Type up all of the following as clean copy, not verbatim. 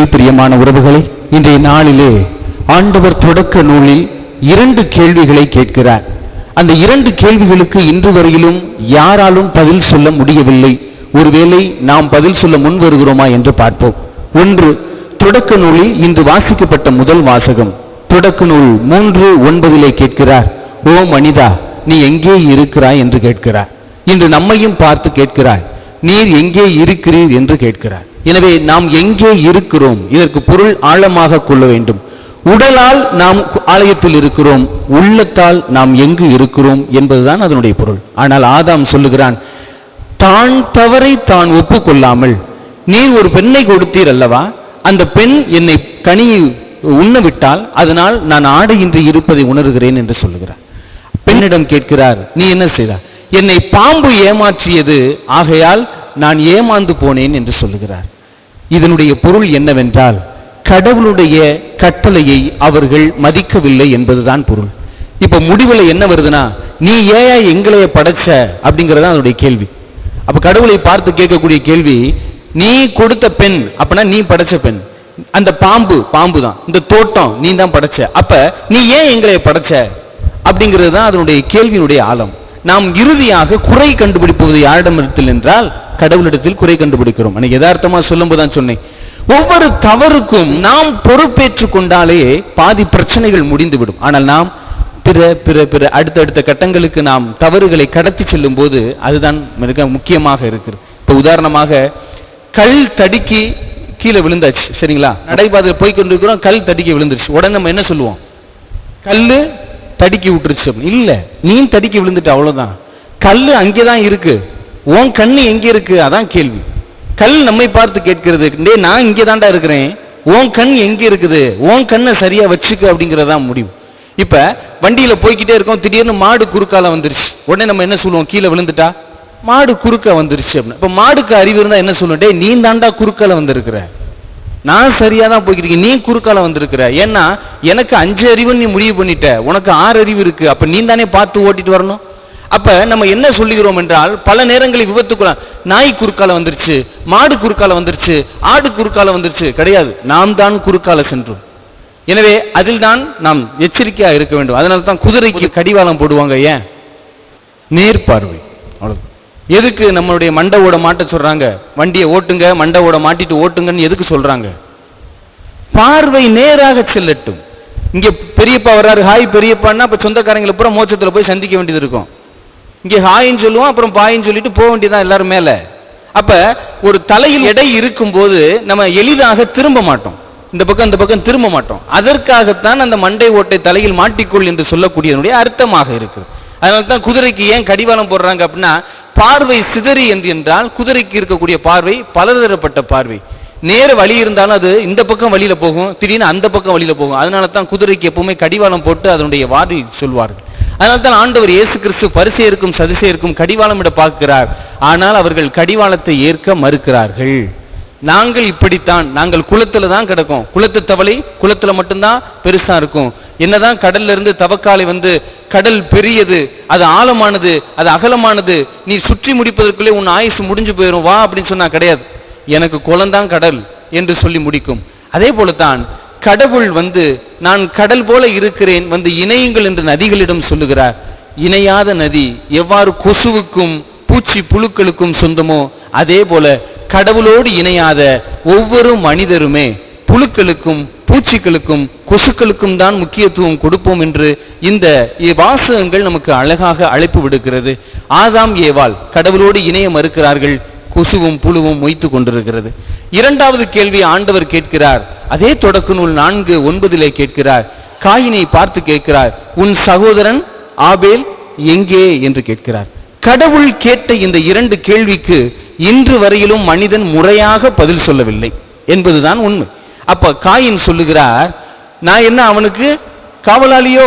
கிறிஸ்துவில் பிரியமான உறவுகளை, இன்றைய நாளிலே ஆண்டவர் தொடக்க நூலில் 2 கேள்விகளை கேட்கிறார். அந்த 2 கேள்விகளுக்கு இன்று வரையிலும் யாராலும் பதில் சொல்ல முடியவில்லை. ஒருவேளை நாம் பதில் சொல்ல முன் வருகிறோமா என்று பார்ப்போம். ஒன்று, தொடக்க நூலில் இன்று வாசிக்கப்பட்ட முதல் வாசகம். தொடக்க நூல் 3:9 கேட்கிறார், ஓ மனிதா, நீ எங்கே இருக்கிறாய் என்று கேட்கிறார். இன்று நம்மையும் பார்த்து கேட்கிறார், நீர் எங்கே இருக்கிறீர் என்று கேட்கிறார். எனவே நாம் எங்கே இருக்கிறோம், இதற்கு பொருள் ஆழமாக கொள்ள வேண்டும். உடலால் நாம் ஆலயத்தில் இருக்கிறோம், உள்ளத்தால் நாம் எங்கு இருக்கிறோம் என்பதுதான் அதனுடைய பொருள். ஆனால் ஆதாம் சொல்லுகிறான், தான் தவறை தான் ஒப்புக்கொள்ளாமல், நீர் ஒரு பெண்ணை கொடுத்தீர் அல்லவா, அந்த பெண் என்னை கனியை உண்ணவிட்டால் அதனால் நான் ஆடையின்றி இருப்பதை உணர்கிறேன் என்று சொல்லுகிறார். பெண்ணிடம் கேட்கிறார், நீ என்ன செய்தார்? என்னை பாம்பு ஏமாற்றியது, ஆகையால் நான் ஏமாந்து போனேன் என்று சொல்லுகிறார். இதனுடைய பொருள் என்னவென்றால், கடவுளுடைய கட்டளையை அவர்கள் மதிக்கவில்லை என்பதுதான் பொருள். இப்ப முடிவுல என்ன வருதுன்னா, நீ ஏன் எங்களைய படைச்ச அப்படிங்கறத அதனுடைய கேள்வி. அப்ப கடவுளை பார்த்து கேட்கக்கூடிய கேள்வி, நீ கொடுத்த பெண் அப்பனா நீ படைச்ச பெண், அந்த பாம்பு தான், இந்த தோட்டம் நீ தான் படைச்ச, அப்ப நீ ஏன் எங்களைய படைச்ச அப்படிங்கிறது தான் அதனுடைய கேள்வியினுடைய ஆழம். நாம் இறுதியாக குறை கண்டுபிடிப்பது யாரிடமிடத்தில் என்றால் கடவுளிடத்தில் குறை கண்டுபிடிக்கிறோம். எனக்கு யதார்த்தமா சொல்லும் போதுதான் சொன்னேன், ஒவ்வொரு தவறுக்கும் நாம் பொறுப்பேற்றுக் கொண்டாலே பாதி பிரச்சனைகள் முடிந்துவிடும். ஆனால் நாம் பிற அடுத்தடுத்த கட்டங்களுக்கு நாம் தவறுகளை கடத்தி செல்லும் போது அதுதான் மிக முக்கியமாக இருக்கிறது. இப்ப உதாரணமாக, கல் தடுக்கி கீழே விழுந்தாச்சு, சரிங்களா? நடைபாதையில் போய் கொண்டிருக்கிறோம், கல் தடுக்கி விழுந்துருச்சு. உடனே நம்ம என்ன சொல்லுவோம்? கல்லு தடுக்கி விட்டுருச்சு. இல்ல, நீ தடுக்கி விழுந்துட்டு, அவ்வளவுதான். கல்லு அங்கேதான் இருக்கு, உன் கண்ணு எங்கே இருக்கு, அதான் கேள்வி. கல் நம்மை பார்த்து கேட்கிறது, டே நான் இங்கே தாண்டா இருக்கிறேன், உன் கண் எங்க இருக்குது, உன் கண்ணை சரியா வச்சுக்க அப்படிங்கறதான் முடிவு. இப்ப வண்டியில போய்கிட்டே இருக்கோம், திடீர்னு மாடு குறுக்கால வந்துருச்சு. உடனே நம்ம என்ன சொல்லுவோம்? கீழே விழுந்துட்டா மாடு குறுக்க வந்துருச்சு அப்படின்னு. இப்ப மாடுக்கு அறிவு இருந்தா என்ன சொல்லுவோம்? டே நீ தாண்டா குறுக்கால வந்திருக்கிற, நான் சரியா தான் போய்கிட்டு, நீ குறுக்கால வந்திருக்கிற. ஏன்னா எனக்கு 5 அறிவுன்னு நீ முடிவு பண்ணிட்ட, உனக்கு 6 அறிவு இருக்கு, அப்ப நீ தானே பார்த்து ஓட்டிட்டு வரணும். அப்ப நம்ம என்ன சொல்லுகிறோம் என்றால், பல நேரங்களில் விபத்துக்குள்ள நாய் குறுக்கால வந்துருச்சு, மாடு குறுக்கால வந்துருச்சு, ஆடு குறுக்கால வந்துருச்சு. கிடையாது, நாம் தான் குறுக்கால சென்றோம். எனவே அதில் தான் நாம் எச்சரிக்கையா இருக்க வேண்டும். அதனால தான் குதிரைக்கு கடிவாளம் போடுவாங்க. ஏன்? நேர்பார்வை. அவ்வளவு. எதுக்கு நம்மளுடைய மண்டை ஓட மாட்ட சொல்றாங்க? வண்டியை ஓட்டுங்க, மண்டை ஓட மாட்டிட்டு ஓட்டுங்கன்னு எதுக்கு சொல்றாங்க? பார்வை நேராக செல்லட்டும். இங்க பெரியப்பா வர்றாரு, ஹாய் பெரியப்பான்னா அப்ப சொந்தக்காரங்களை பூரா மோட்சத்துல போய் சந்திக்க வேண்டியது இருக்கும். இங்க ஹாயின்னு சொல்லுவோம், அப்புறம் பாயின்னு சொல்லிட்டு போக வேண்டியதான் எல்லாரும் மேல. அப்ப ஒரு தலையில் எடை இருக்கும் போது நம்ம எளிதாக திரும்ப மாட்டோம், இந்த பக்கம் இந்த பக்கம் திரும்ப மாட்டோம். அதற்காகத்தான் அந்த மண்டை ஓட்டை தலையில் மாட்டிக்கொள் என்று சொல்லக்கூடியதனுடைய அர்த்தமாக இருக்கு. அதனால தான் குதிரைக்கு ஏன் கடிவாளம் போடுறாங்க அப்படின்னா, பார்வை சிதறி என்றால் குதிரைக்கு இருக்கக்கூடிய பார்வை பலதரப்பட்ட பார்வை. நேர வழி இருந்தாலும் அது இந்த பக்கம் வழியில போகும், திடீர்னு அந்த பக்கம் வழியில போகும். அதனால தான் குதிரைக்கு எப்பவுமே கடிவாளம் போட்டு அதனுடைய வாரி சொல்வார்கள். அதனால தான் ஆண்டவர் இயேசு கிறிஸ்து பரிசேயருக்கும் சதுசேயருக்கும் கடிவாளம் இட பார்க்கிறார். ஆனால் அவர்கள் கடிவாளத்தை ஏற்க மறுக்கிறார்கள். நாங்கள் இப்படித்தான், நாங்கள் குளத்துல தான் கிடக்கும், குளத்து தவளை குளத்துல மட்டும்தான் பெருசா இருக்கும். என்னதான் கடல்ல இருந்து தவக்காலை வந்து, கடல் பெரியது, அது ஆழமானது, அது அகலமானது, நீ சுற்றி முடிப்பதற்குள்ளே உன் ஆயுசு முடிஞ்சு போயிடும் வா அப்படின்னு சொன்னா கிடையாது, எனக்கு குளம்தான் கடல் என்று சொல்லி முடிக்கும். அதே போலத்தான் கடவுள் வந்து, நான் கடல் போல இருக்கிறேன் வந்து இணையுங்கள் என்று நதிகளிடம் சொல்லுகிறார். இணையாத நதி எவ்வாறு கொசுவுக்கும் பூச்சி புழுக்களுக்கும் சொந்தமோ, அதே போல கடவுளோடு இணையாத ஒவ்வொரு மனிதருமே புழுக்களுக்கும் பூச்சிகளுக்கும் கொசுக்களுக்கும் தான் முக்கியத்துவம் கொடுப்போம் என்று இந்த வாசகங்கள் நமக்கு அழகாக அழைப்பு விடுக்கிறது. ஆதாம் ஏவாள் கடவுளோடு இணைய மறுக்கிறார்கள், கொசுவும் புழுவும் மொய்த்து கொண்டிருக்கிறது. இரண்டாவது கேள்வி ஆண்டவர் கேட்கிறார், அதே தொடக்க நூல் 4:9 கேட்கிறார். காயினை பார்த்து கேட்கிறார், உன் சகோதரன் ஆபேல் எங்கே என்று கேட்கிறார். கடவுள் கேட்ட இந்த 2 கேள்விக்கு இன்று வரையிலும் மனிதன் முறையாக பதில் சொல்லவில்லை என்பதுதான் உண்மை. அப்ப காயின் சொல்லுகிறார், நான் என்ன அவனுக்கு காவலாளியோ?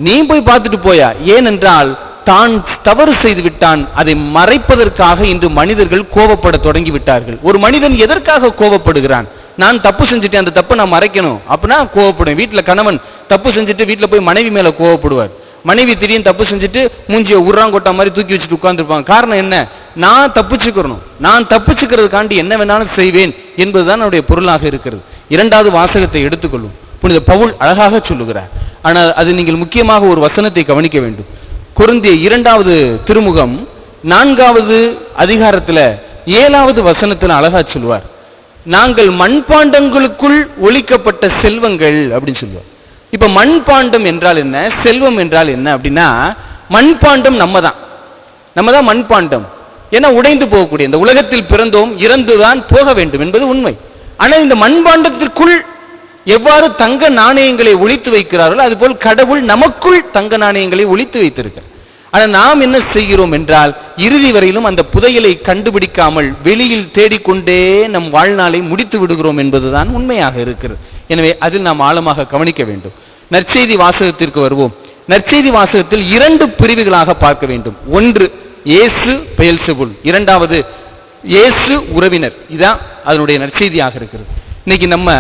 நீ போய் பார்த்துட்டு போயா? ஏனென்றால் தான் தவறு செய்து விட்டான், அதை மறைப்பதற்காக இன்று மனிதர்கள் கோபப்பட தொடங்கி விட்டார்கள். ஒரு மனிதன் எதற்காக கோபப்படுகிறான்? நான் தப்பு செஞ்சுட்டேன், அந்த தப்பை நான் மறைக்கணும் அப்படின்னா கோவப்படுவேன். வீட்டில் கணவன் தப்பு செஞ்சுட்டு வீட்டில் போய் மனைவி மேல கோவப்படுவார். மனைவி திடீர்னு தப்பு செஞ்சுட்டு மூஞ்சிய உர்றாங்கொட்டா மாதிரி தூக்கி வச்சுட்டு உட்கார்ந்துருப்பாங்க. காரணம் என்ன? நான் தப்பிச்சுக்கிறணும், நான் தப்பிச்சுக்கிறதுக்காண்டி என்ன வேணாலும் செய்வேன் என்பதுதான் என்னுடைய பொருளாக இருக்கிறது. இரண்டாவது வாசகத்தை எடுத்துக்கொள்ளும். புனித பவுல் அழகாக சொல்லுகிறார். ஆனால் அது நீங்கள் முக்கியமாக ஒரு வசனத்தை கவனிக்க வேண்டும். கொரிந்திய 2வது திருமுகம் 4வது அதிகாரத்தில் 7வது வசனத்தில் அழகா சொல்லுவார், நாங்கள் மண்பாண்டங்களுக்குள் ஒளிக்கப்பட்ட செல்வங்கள் அப்படின்னு சொல்லுவார். இப்ப மண்பாண்டம் என்றால் என்ன, செல்வம் என்றால் என்ன அப்படின்னா, மண்பாண்டம் நம்ம தான் மண்பாண்டம். ஏன்னா உடைந்து போகக்கூடிய இந்த உலகத்தில் பிறந்தோம், இறந்துதான் போக வேண்டும் என்பது உண்மை. ஆனால் இந்த மண்பாண்டத்திற்குள் எவ்வாறு தங்க நாணயங்களை ஒளித்து வைக்கிறார்களோ அதுபோல் கடவுள் நமக்குள் தங்க நாணயங்களை ஒளித்து வைத்திருக்கிறார். ஆனால் நாம் என்ன செய்கிறோம் என்றால், இறுதி வரையிலும் அந்த புதையலை கண்டுபிடிக்காமல் வெளியில் தேடிக்கொண்டே நம் வாழ்நாளை முடித்து விடுகிறோம் என்பதுதான் உண்மையாக இருக்கிறது. எனவே அதில் நாம் ஆழமாக கவனிக்க வேண்டும். நற்செய்தி வாசகத்திற்கு வருவோம். நற்செய்தி வாசகத்தில் 2 பிரிவுகளாக பார்க்க வேண்டும். ஒன்று இயேசு பெயல்செபூல், 2வது இயேசு உறவினர். இதான் அதனுடைய நற்செய்தியாக இருக்கிறது. இன்னைக்கு நம்ம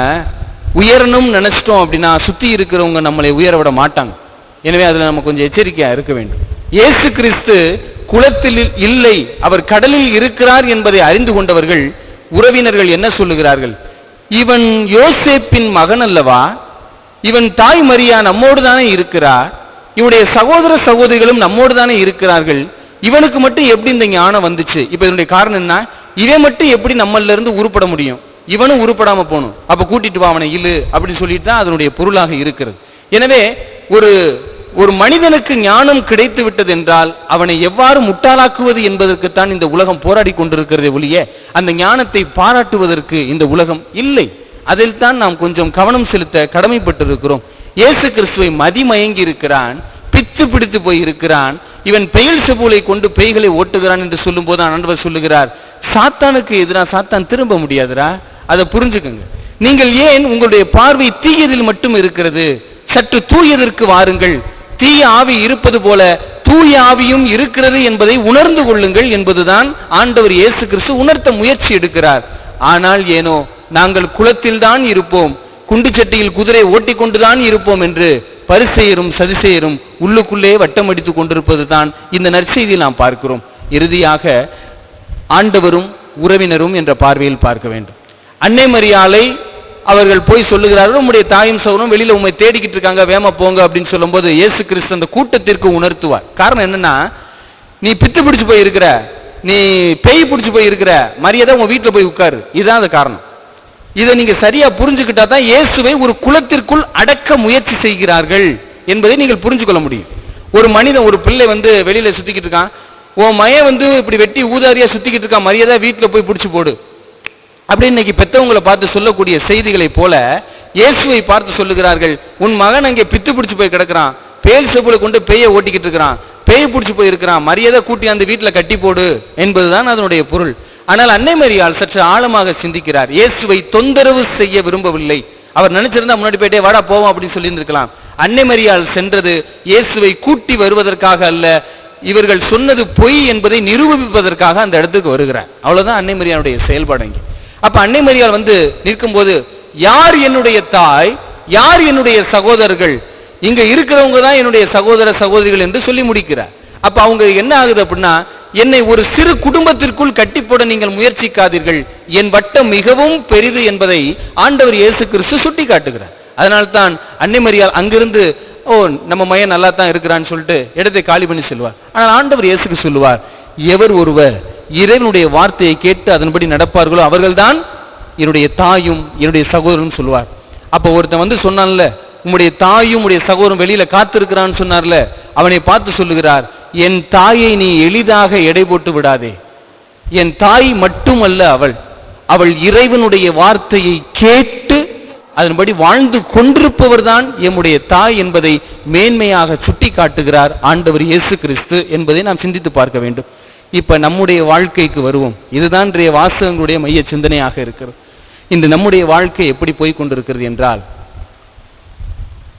உயரணும் நினைச்சிட்டோம் அப்படின்னா சுத்தி இருக்கிறவங்க நம்மளை உயர விட மாட்டாங்க. எனவே அதில் நம்ம கொஞ்சம் எச்சரிக்கையா இருக்க வேண்டும். இயேசு கிறிஸ்து குளத்தில் இல்லை, அவர் கடலில் இருக்கிறார் என்பதை அறிந்து கொண்டவர்கள் உறவினர்கள் என்ன சொல்லுகிறார்கள்? இவன் யோசேப்பின் மகன் அல்லவா, இவன் தாய் மரியா நம்மோடு தானே இருக்கிறார், இவனுடைய சகோதர சகோதரிகளும் நம்மோடு தானே இருக்கிறார்கள், இவனுக்கு மட்டும் எப்படி இந்த ஞானம் வந்துச்சு? இப்ப இதனுடைய காரணம் என்ன? இவன் மட்டும் எப்படி நம்மள இருந்து உருப்பட முடியும், இவனும் உருப்படாம போகணும், அப்ப கூட்டிட்டு வா அவனை இல்லு அப்படின்னு சொல்லிட்டு தான் அதனுடைய பொருளாக இருக்கிறது. எனவே ஒரு மனிதனுக்கு ஞானம் கிடைத்து விட்டது என்றால் அவனை எவ்வாறு முட்டாளாக்குவது என்பதற்குத்தான் இந்த உலகம் போராடி கொண்டிருக்கிறதே ஒழிய அந்த ஞானத்தை பாராட்டுவதற்கு இந்த உலகம் இல்லை. அதில் தான் நாம் கொஞ்சம் கவனம் செலுத்த கடமைப்பட்டிருக்கிறோம். இயேசு கிறிஸ்துவை மதிமயங்கி இருக்கிறான், பித்து பிடித்து போய் இருக்கிறான், இவன் பெயல்செபூலை கொண்டு பேய்களை ஓட்டுகிறான் என்று சொல்லும் போது ஆண்டவர் சொல்லுகிறார், சாத்தானுக்கு எதிராக சாத்தான் திரும்ப முடியாதுரா, அதை புரிஞ்சுக்கங்க. நீங்கள் ஏன் உங்களுடைய பார்வை தீயதில் மட்டும் இருக்கிறது? சற்று தூயதற்கு வாருங்கள். தீய ஆவி இருப்பது போல தூய ஆவியும் இருக்கிறது என்பதை உணர்ந்து கொள்ளுங்கள் என்பதுதான் ஆண்டவர் இயேசு கிறிஸ்து உணர்த்த முயற்சி எடுக்கிறார். ஆனால் ஏனோ நாங்கள் குளத்தில் தான் இருப்போம், குண்டு சட்டியில் குதிரை ஓட்டிக்கொண்டுதான் இருப்போம் என்று பரிசேயரும் சதுசேயரும் உள்ளுக்குள்ளே வட்டமடித்துக் கொண்டிருப்பது தான் இந்த நற்செய்தியில் நாம் பார்க்கிறோம். இறுதியாக ஆண்டவரும் உறவினரும் என்ற பார்வையில் பார்க்க வேண்டும். அன்னை மரியாளை அவர்கள் போய் சொல்லுகிறார்கள், உம்முடைய தாயும் சகோதரரும் வெளியில உண்மை தேடிக்கிட்டு இருக்காங்க, வேம போங்க அப்படின்னு சொல்லும் போது இயேசு கிறிஸ்து அந்த கூட்டத்திற்கு உணர்த்துவார். காரணம் என்னன்னா, நீ பித்து பிடிச்சு போய் இருக்கிற, நீ பேய் பிடிச்சு போய் இருக்கிற, மரியாதை உங்க வீட்டுல போய் உட்காரு, இதுதான் அந்த காரணம். இதை நீங்க சரியா புரிஞ்சுக்கிட்டா தான் இயேசுவை ஒரு குலத்திற்குள் அடக்க முயற்சி செய்கிறார்கள் என்பதை நீங்கள் புரிஞ்சு கொள்ள முடியும். ஒரு மனிதன், ஒரு பிள்ளை வெளியில சுத்திக்கிட்டு இருக்கான், உன் மயன் இப்படி வெட்டி ஊதாரியா சுத்திக்கிட்டு இருக்கான், மரியாதை வீட்டுல போய் பிடிச்சு போடு அப்படின்னு இன்னைக்கு பெற்றவங்களை பார்த்து சொல்லக்கூடிய செய்திகளை போல இயேசுவை பார்த்து சொல்லுகிறார்கள், உன் மகன் அங்கே பித்து பிடிச்சு போய் கிடக்கிறான், பெயல்செபூலை கொண்டு பேயை ஓட்டிக்கிட்டு இருக்கிறான், பேய் பிடிச்சு போய் இருக்கிறான், மரியாதை கூட்டி அந்த வீட்டில் கட்டி போடு என்பதுதான் அதனுடைய பொருள். ஆனால் அன்னை மரியாள் சற்று ஆழமாக சிந்திக்கிறார். இயேசுவை தொந்தரவு செய்ய விரும்பவில்லை. அவர் நினைச்சிருந்தா முன்னாடி போயிட்டே வாடா போவோம் அப்படின்னு சொல்லியிருந்திருக்கலாம். அன்னை மரியாள் சென்றது இயேசுவை கூட்டி வருவதற்காக அல்ல, இவர்கள் சொன்னது பொய் என்பதை நிரூபிப்பதற்காக அந்த இடத்துக்கு வருகிறார். அவ்வளவுதான் அன்னை மரியாளுடைய செயல்பாடு. அங்கே அப்ப அன்னை மரியாள் நிற்கும் போது, யார் என்னுடைய தாய், யார் என்னுடைய சகோதரர்கள், இங்க இருக்கிறவங்க தான் என்னுடைய சகோதர சகோதரிகள் என்று சொல்லி முடிக்கிறார். அப்ப அவங்க என்ன ஆகுது அப்படின்னா, என்னை ஒரு சிறு குடும்பத்திற்குள் கட்டி போட நீங்கள் முயற்சிக்காதீர்கள், என் வட்டம் மிகவும் பெரிது என்பதை ஆண்டவர் இயேசு கிறிஸ்து சுட்டி காட்டுகிறார். அதனால்தான் அன்னை மரியாள் அங்கிருந்து, ஓ நம்ம மையன் நல்லா தான் இருக்கிறான்னு சொல்லிட்டு இடத்தை காலி பண்ணி செல்வார். ஆனால் ஆண்டவர் இயேசுக்கு சொல்லுவார், எவர் ஒருவர் இறைவனுடைய வார்த்தையை கேட்டு அதன்படி நடப்பார்களோ அவர்கள்தான் என்னுடைய தாயும் என்னுடைய சகோதரனும் சொல்லுவார். அப்ப ஒருத்தன் சொன்னான்ல, உம்முடைய தாயும் உடைய சகோதரன் வெளியில காத்திருக்கிறான்னு சொன்னார்ல, அவனை பார்த்து சொல்லுகிறார், என் தாயை நீ எளிதாக எடை போட்டு விடாதே, என் தாய் மட்டுமல்ல அவள் இறைவனுடைய வார்த்தையை கேட்டு அதன்படி வாழ்ந்து கொண்டிருப்பவர் தான் எம்முடைய தாய் என்பதை மேன்மையாக சுட்டி காட்டுகிறார் ஆண்டவர் இயேசு கிறிஸ்து என்பதை நாம் சிந்தித்து பார்க்க வேண்டும். இப்ப நம்முடைய வாழ்க்கைக்கு வருவோம். இதுதான் இன்றைய வாசகங்களுடைய மைய சிந்தனையாக இருக்கிறது. இந்த நம்முடைய வாழ்க்கை எப்படி போய்கொண்டிருக்கிறது என்றால்,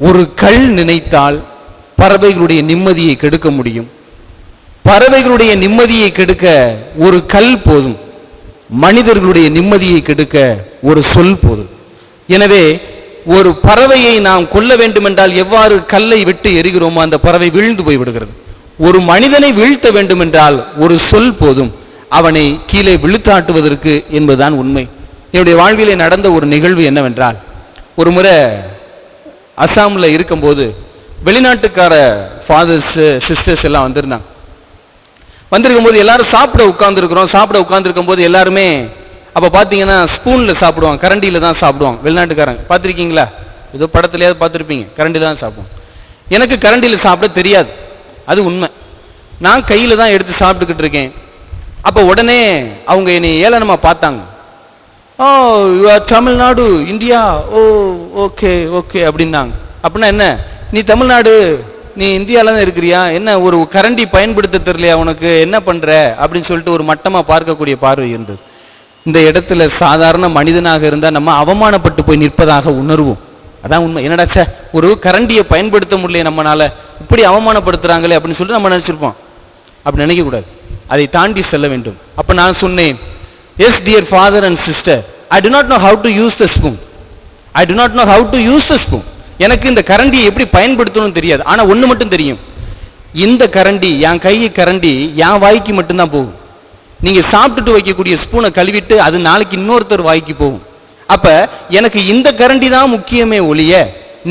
ஒரு கல் நினைத்தால் பறவைகளுடைய நிம்மதியை கெடுக்க முடியும். பறவைகளுடைய நிம்மதியை கெடுக்க ஒரு கல் போதும், மனிதர்களுடைய நிம்மதியை கெடுக்க ஒரு சொல் போதும். எனவே ஒரு பறவையை நாம் கொல்ல வேண்டும் என்றால் எவ்வாறு கல்லை விட்டு எரிகிறோமோ அந்த பறவை வீழ்ந்து போய் விடுகிறது. ஒரு மனிதனை வீழ்த்த வேண்டும் என்றால் ஒரு சொல் போதும் அவனை கீழே விழுத்தாட்டுவதற்கு என்பதுதான் உண்மை. என்னுடைய வாழ்விலே நடந்த ஒரு நிகழ்வு என்னவென்றால், ஒரு முறை அசாம்ல இருக்கும்போது வெளிநாட்டுக்கார ஃபாதர்ஸ் சிஸ்டர்ஸ் எல்லாம் வந்திருக்கும் போது எல்லாரும் சாப்பிட உட்கார்ந்துருக்கும் போது எல்லாருமே அப்ப பாத்தீங்கன்னா ஸ்பூன்ல சாப்பிடுவாங்க, கரண்டியில தான் சாப்பிடுவாங்க. வெளிநாட்டுக்காரங்க பார்த்திருக்கீங்களா? ஏதோ படத்துலயாவது பார்த்திருப்பீங்க, கரண்டில தான் சாப்பிடுவோம். எனக்கு கரண்டியில சாப்பிட தெரியாது, அது உண்மை. நான் கையில தான் எடுத்து சாப்பிட்டுக்கிட்டு இருக்கேன். அப்ப உடனே அவங்க என்னை ஏளனமா பார்த்தாங்க. Oh you are Tamil Nadu India, oh okay okay அப்படின்னாங்க. அப்படின்னா என்ன, நீ தமிழ்நாடு நீ இந்தியால தான் இருக்கிறியா, என்ன ஒரு கரண்டி பயன்படுத்த தெரியலையா உனக்கு, என்ன பண்ற அப்படின்னு சொல்லிட்டு ஒரு மட்டமா பார்க்கக்கூடிய பார்வை இருந்தது. இந்த இடத்துல சாதாரண மனிதனாக இருந்தா நம்ம அவமானப்பட்டு போய் நிற்பதாக உணர்வோம். அதான் உண்மை. என்னடாச்சா ஒரு கரண்டியை பயன்படுத்த முடியல நம்மளால, இப்படி அவமானப்படுத்துறாங்களே அப்படின்னு சொல்லிட்டு நம்ம நினைச்சிருப்போம். அப்படி நினைக்க கூடாது, அதை தாண்டி செல்ல வேண்டும். அப்ப நான் சொன்னேன், S dear father and sister, I to not know how to use the spoon. I to not know how to use the spoon. எனக்கு இந்த கரண்டியை எப்படி பயன்படுத்தணும்னு தெரியாது. ஆனா ஒண்ணு மட்டும் தெரியும், இந்த கரண்டி என் கை கரண்டி என் வாய்க்கு மட்டும்தான் போகும். நீங்க சாப்பிட்டுட்டு வைக்கக்கூடிய ஸ்பூனை கழுவிட்டு அது நாளைக்கு இன்னொருத்தர் வாய்க்கு போகும். அப்ப எனக்கு இந்த கரண்டி தான் முக்கியமே ஒழிய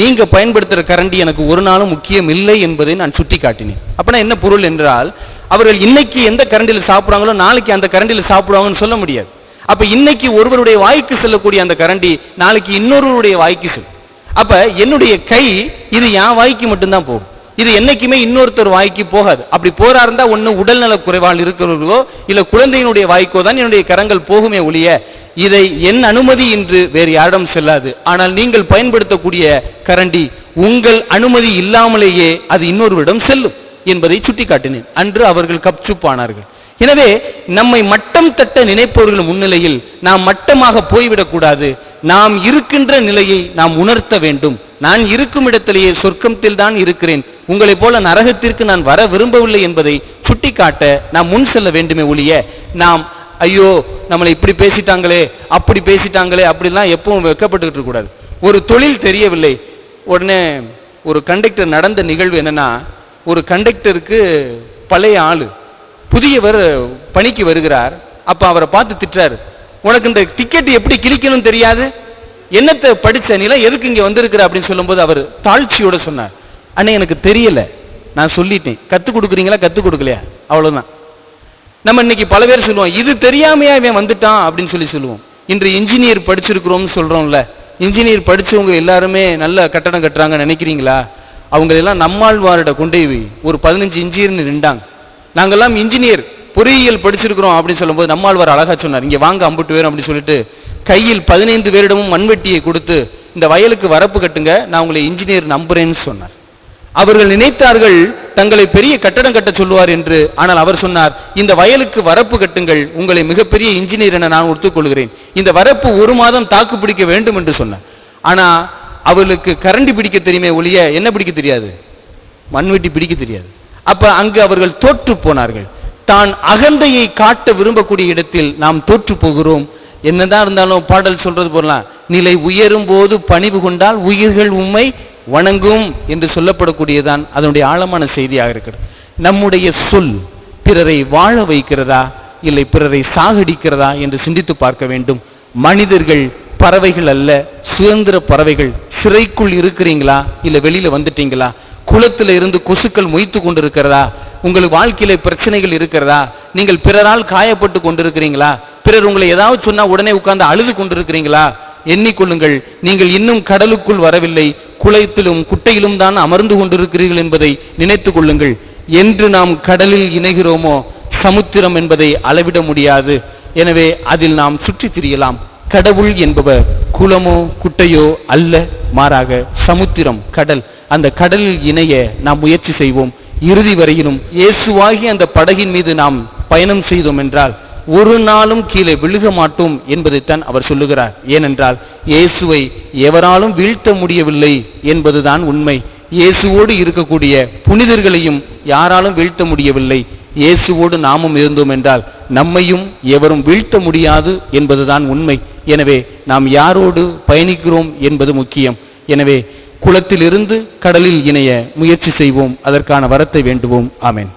நீங்க பயன்படுத்துற கரண்டி எனக்கு ஒரு நாளும் முக்கியம் இல்லை என்பதை நான் சுட்டி காட்டினேன். அப்படின்னா என்ன பொருள் என்றால், அவர்கள் இன்னைக்கு எந்த கரண்டியில் சாப்பிடுறாங்களோ நாளைக்கு அந்த கரண்டியில் சாப்பிடுவாங்கன்னு சொல்ல முடியாது. அப்ப இன்னைக்கு ஒருவருடைய வாய்க்கு செல்லக்கூடிய அந்த கரண்டி நாளைக்கு இன்னொருவருடைய வாய்க்கு செல்லும். அப்ப என்னுடைய கை இது என் வாய்க்கு மட்டும்தான் போகும், இது என்னைக்குமே இன்னொருத்தர் வாய்க்கு போகாது. அப்படி போறா இருந்தா ஒண்ணு உடல்நல குறைவால் இருக்கிறவர்களோ இல்ல குழந்தையினுடைய வாய்க்கோ தான் என்னுடைய கரங்கள் போகுமே ஒழிய இதை என் அனுமதி என்று வேறு யாரிடம் செல்லாது. ஆனால் நீங்கள் பயன்படுத்தக்கூடிய கரண்டி உங்கள் அனுமதி இல்லாமலேயே அது இன்னொருவரிடம் செல்லும் என்பதை சுட்டிக்காட்டினேன். அன்று அவர்கள் கப்சுப்பானார்கள். எனவே நம்மை மட்டம் தட்ட நினைப்பவர்கள் முன்னிலையில் நாம் மட்டமாக போய்விடக்கூடாது. நாம் இருக்கின்ற நிலையை நாம் உணர்த்த வேண்டும். நான் இருக்கும் இடத்திலேயே சொர்க்கத்தில் தான் இருக்கிறேன், உங்களை போல நரகத்திற்கு நான் வர விரும்பவில்லை என்பதை சுட்டிக்காட்ட நாம் முன் செல்ல வேண்டுமே ஒழிய நாம் ஐயோ நம்மளை இப்படி பேசிட்டாங்களே அப்படி பேசிட்டாங்களே அப்படிலாம் எப்பவும் வெக்கப்பட்டுக்கிட்டு இருக்கக்கூடாது. ஒரு தொழில் தெரியவில்லை, உடனே ஒரு கண்டக்டர் நடந்த நிகழ்வு என்னன்னா, ஒரு கண்டக்டருக்கு பழைய ஆளு புதியவர் பணிக்கு வருகிறார். அப்ப அவரை பார்த்து திட்டுறாரு, உனக்கு இந்த டிக்கெட் எப்படி கிழிக்கணும் தெரியாது, என்னத்தை படிச்ச நீல எதுக்கு இங்க வந்திருக்கிற அப்படின்னு சொல்லும்போது அவர் தாழ்ச்சியோட சொன்னார், அண்ணே எனக்கு தெரியல, நான் சொல்லிட்டேன், கத்துக் கொடுக்குறீங்களா கத்துக் கொடுக்கலையா அவ்வளவுதான். நம்ம இன்னைக்கு பல பேர் சொல்லுவோம் இது தெரியாமையா இவன் வந்துட்டான் அப்படின்னு சொல்லுவோம். இன்று இன்ஜினியர் படிச்சிருக்கிறோம்னு சொல்றோம்ல, இன்ஜினியர் படிச்சவங்க எல்லாருமே நல்ல கட்டடம் கட்டுறாங்க நினைக்கிறீங்களா? அவங்க எல்லாம் நம்மாழ்வாரிட கொண்டே ஒரு 15 இன்ஜினியர் நின்றாங்க. நாங்கெல்லாம் இன்ஜினியர் பொறியியல் படிச்சிருக்கிறோம் அப்படின்னு சொல்லும்போது நம்மாழ்வார் அழகா சொன்னார், இங்க வாங்க 50 பேர் அப்படின்னு சொல்லிட்டு கையில் 15 பேரிடமும் மண்வெட்டியை கொடுத்து இந்த வயலுக்கு வரப்பு கட்டுங்க, நான் உங்களை இன்ஜினியர் நம்புறேன்னு சொன்னார். அவர்கள் நினைத்தார்கள் தங்களை பெரிய கட்டடம் கட்ட சொல்லுவார் என்று. ஆனால் அவர் சொன்னார், இந்த வயலுக்கு வரப்பு கட்டுங்கள், உங்களை மிகப்பெரிய இன்ஜினியர் என நான் ஒத்துக்கொள்கிறேன், இந்த வரப்பு 1 மாதம் தாக்கு பிடிக்க வேண்டும் என்று சொன்னார். ஆனா அவர்களுக்கு கரண்டி பிடிக்க தெரியுமே ஒழிய என்ன பிடிக்க தெரியாது, மண்வெட்டி பிடிக்க தெரியாது. அப்ப அங்கு அவர்கள் தோற்று போனார்கள். தான் அகந்தையை காட்ட விரும்பக்கூடிய இடத்தில் நாம் தோற்று போகிறோம். என்னதான் இருந்தாலும் பாடல் சொல்றது போலாம், நிலை உயரும் போது பணிவு கொண்டால் உயிர்கள் உம்மை வணங்கும் என்று சொல்லப்படக்கூடியதான் அதனுடைய ஆழமான செய்தியாக இருக்கிறது. நம்முடைய சொல் பிறரை வாழ வைக்கிறதா இல்லை பிறரை சாகடிக்கிறதா என்று சிந்தித்து பார்க்க வேண்டும். மனிதர்கள் பறவைகள் அல்ல, சுதந்திர பறவைகள். சிறைக்குள் இருக்கிறீங்களா இல்ல வெளியில வந்துட்டீங்களா? குளத்தில் இருந்து கொசுக்கள் மொய்த்து கொண்டிருக்கிறதா? உங்கள் வாழ்க்கையில பிரச்சனைகள் இருக்கிறதா? நீங்கள் பிறரால் காயப்பட்டு கொண்டிருக்கிறீங்களா? பிறர் உங்களை ஏதாவது சொன்னா உடனே உட்கார்ந்து அழுது கொண்டிருக்கிறீங்களா? எண்ணிக்கொள்ளுங்கள், நீங்கள் இன்னும் கடலுக்குள் வரவில்லை, குளத்திலும் குட்டையிலும் தான் அமர்ந்து கொண்டிருக்கிறீர்கள் என்பதை நினைத்துக் கொள்ளுங்கள். என்று நாம் கடலில் இணைகிறோமோ சமுத்திரம் என்பதை அளவிட முடியாது. எனவே அதில் நாம் சுற்றி திரியலாம். கடவுள் என்பவர் குளமோ குட்டையோ அல்ல, மாறாக சமுத்திரம், கடல். அந்த கடலில் இணைய நாம் முயற்சி செய்வோம். இறுதி வரையிலும் இயேசுவாகி அந்த படகின் மீது நாம் பயணம் செய்தோம் என்றால் ஒரு நாளும் கீழே விழுக மாட்டோம் என்பதைத்தான் அவர் சொல்லுகிறார். ஏனென்றால் இயேசுவை எவராலும் வீழ்த்த முடியவில்லை என்பதுதான் உண்மை. இயேசுவோடு இருக்கக்கூடிய புனிதர்களையும் யாராலும் வீழ்த்த முடியவில்லை. இயேசுவோடு நாமும் இருந்தோம் என்றால் நம்மையும் எவரும் வீழ்த்த முடியாது என்பதுதான் உண்மை. எனவே நாம் யாரோடு பயணிக்கிறோம் என்பது முக்கியம். எனவே குளத்திலிருந்து கடலில் இணைய முயற்சி செய்வோம். அதற்கான வரத்தை வேண்டுவோம். ஆமென்.